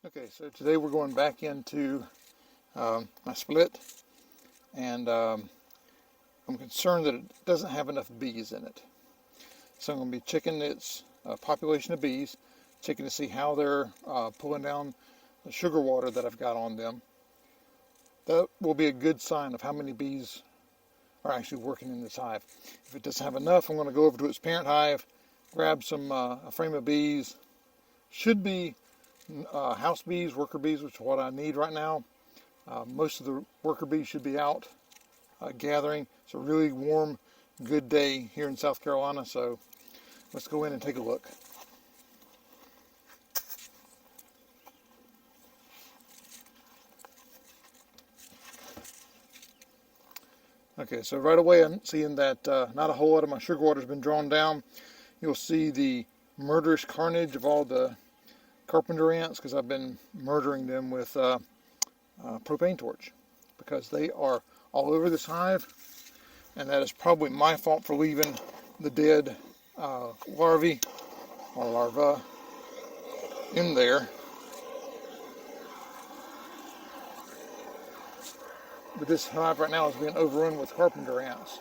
Okay, so today we're going back into my split, and I'm concerned that it doesn't have enough bees in it. So I'm going to be checking its population of bees, checking to see how they're pulling down the sugar water that I've got on them. That will be a good sign of how many bees are actually working in this hive. If it doesn't have enough, I'm going to go over to its parent hive, grab a frame of bees. Should be house bees, worker bees, which is what I need right now. Most of the worker bees should be out gathering. It's a really warm, good day here in South Carolina, so let's go in and take a look. Okay, so right away I'm seeing that not a whole lot of my sugar water has been drawn down. You'll see the murderous carnage of all the carpenter ants because I've been murdering them with propane torch because they are all over this hive, and that is probably my fault for leaving the dead larvae or larva in there. But this hive right now is being overrun with carpenter ants.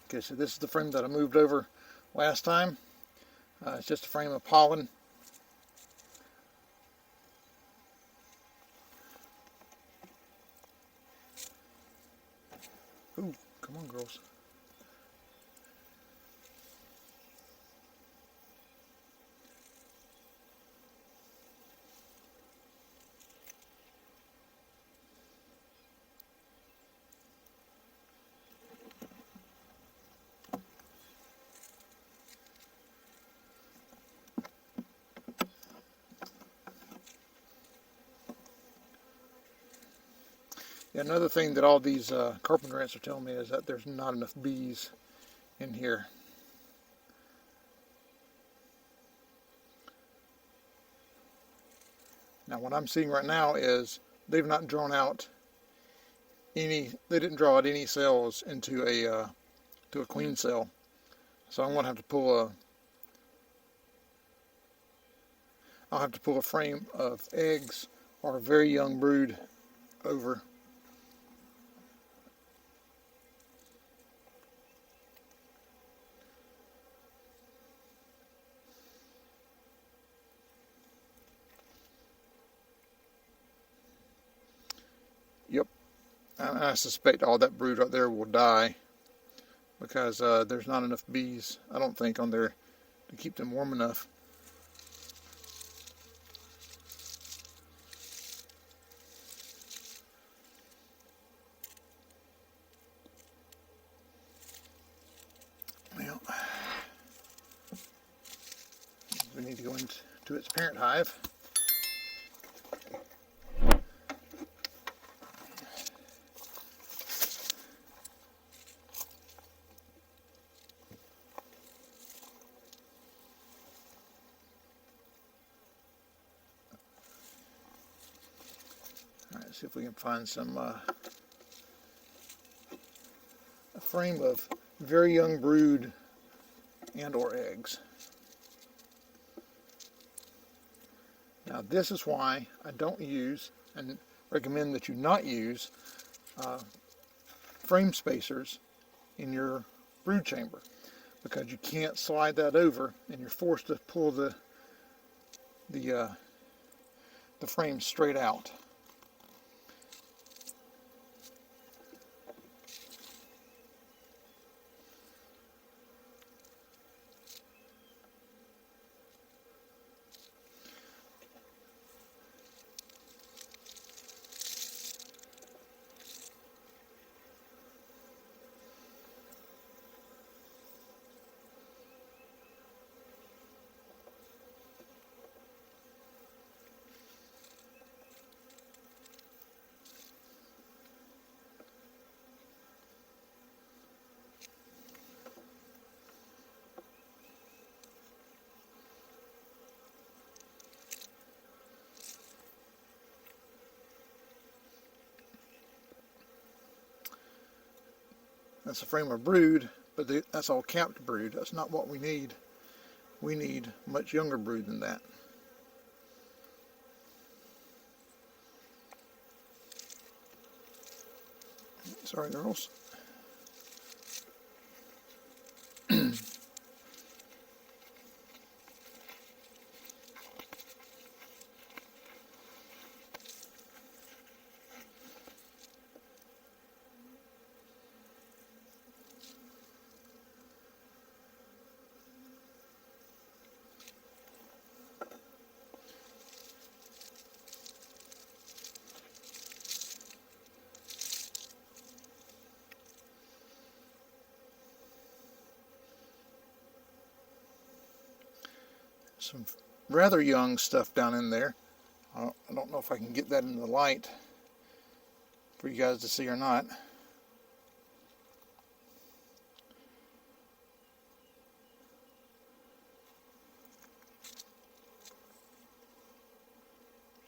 Okay, so this is the frame that I moved over last time. It's just a frame of pollen. Ooh, come on, girls. Yeah, another thing that all these carpenter ants are telling me is that there's not enough bees in here. Now what I'm seeing right now is they've not drawn out they didn't draw out any cells into to a queen cell. So I'm gonna have to I'll have to pull a frame of eggs or a very young brood over. Yep, I suspect all that brood right there will die because there's not enough bees, I don't think, on there to keep them warm enough. Well, we need to go into its parent hive. Alright, see if we can find a frame of very young brood and or eggs. Now this is why I don't use and recommend that you not use frame spacers in your brood chamber, because you can't slide that over and you're forced to pull the frame straight out. That's a frame of brood, but that's all capped brood. That's not what we need. We need much younger brood than that. Sorry, girls. Some rather young stuff down in there. I don't know if I can get that in the light for you guys to see or not.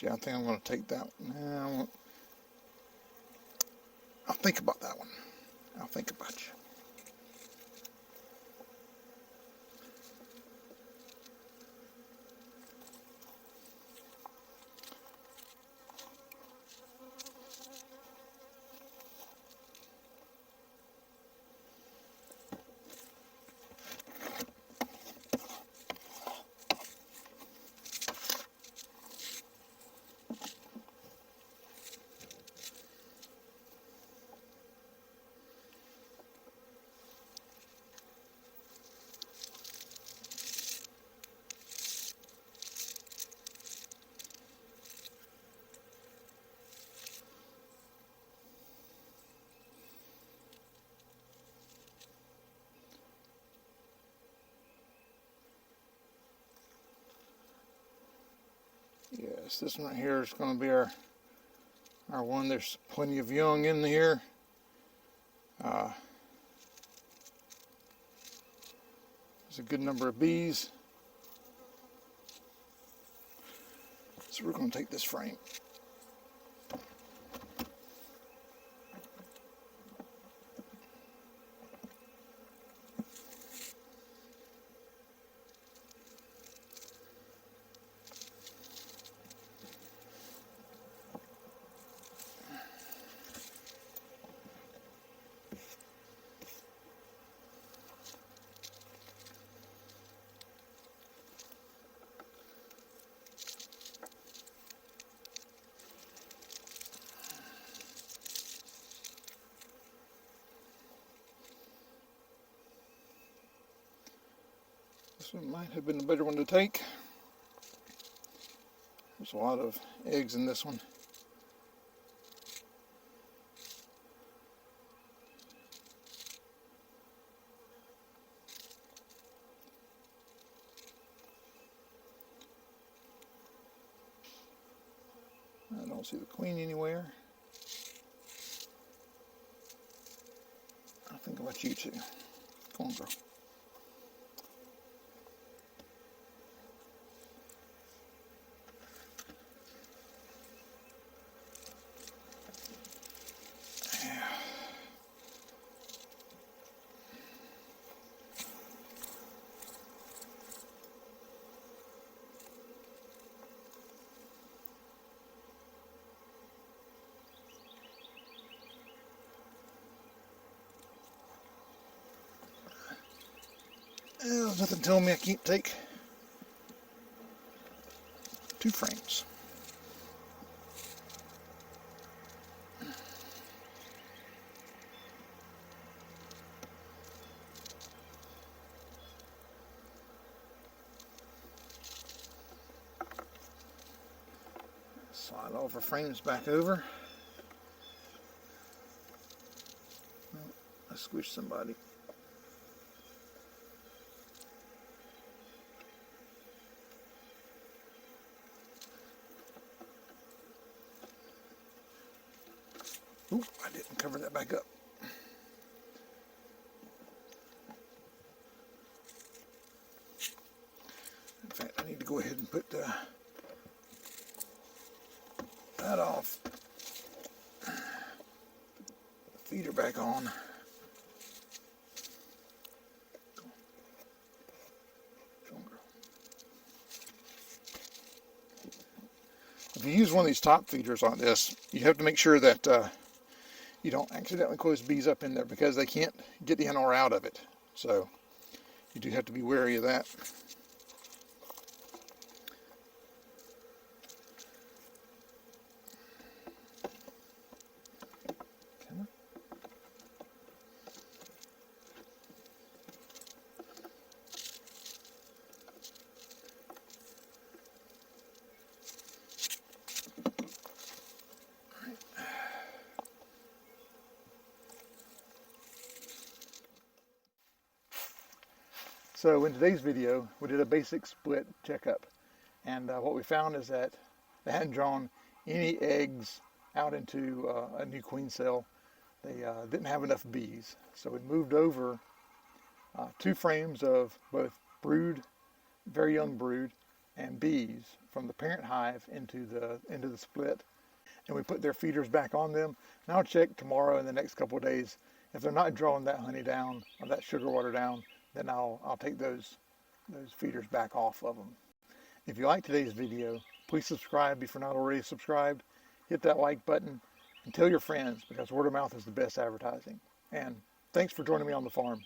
Yeah, I think I'm going to take that one. I'll think about that one. I'll think about you. Yes, this one right here is going to be our one. There's plenty of young in here. There's a good number of bees. So we're going to take this frame. This one might have been a better one to take. There's a lot of eggs in this one. I don't see the queen anywhere. I think about you two. Come on, girl. There's nothing telling me I can't take 2 frames. Slide all of our frames back over. I squished somebody. Oop, I didn't cover that back up. In fact, I need to go ahead and put that off. The feeder back on. if you use one of these top feeders on this, you have to make sure that you don't accidentally close bees up in there, because they can't get in or out of it. So you do have to be wary of that. So in today's video, we did a basic split checkup, and what we found is that they hadn't drawn any eggs out into a new queen cell. They didn't have enough bees, so we moved over 2 frames of both brood, very young brood, and bees from the parent hive into the split, and we put their feeders back on them. And I'll check tomorrow and the next couple of days. If they're not drawing that honey down or that sugar water down, then I'll take those feeders back off of them. If you like today's video, please subscribe if you're not already subscribed. Hit that like button and tell your friends, because word of mouth is the best advertising. And thanks for joining me on the farm.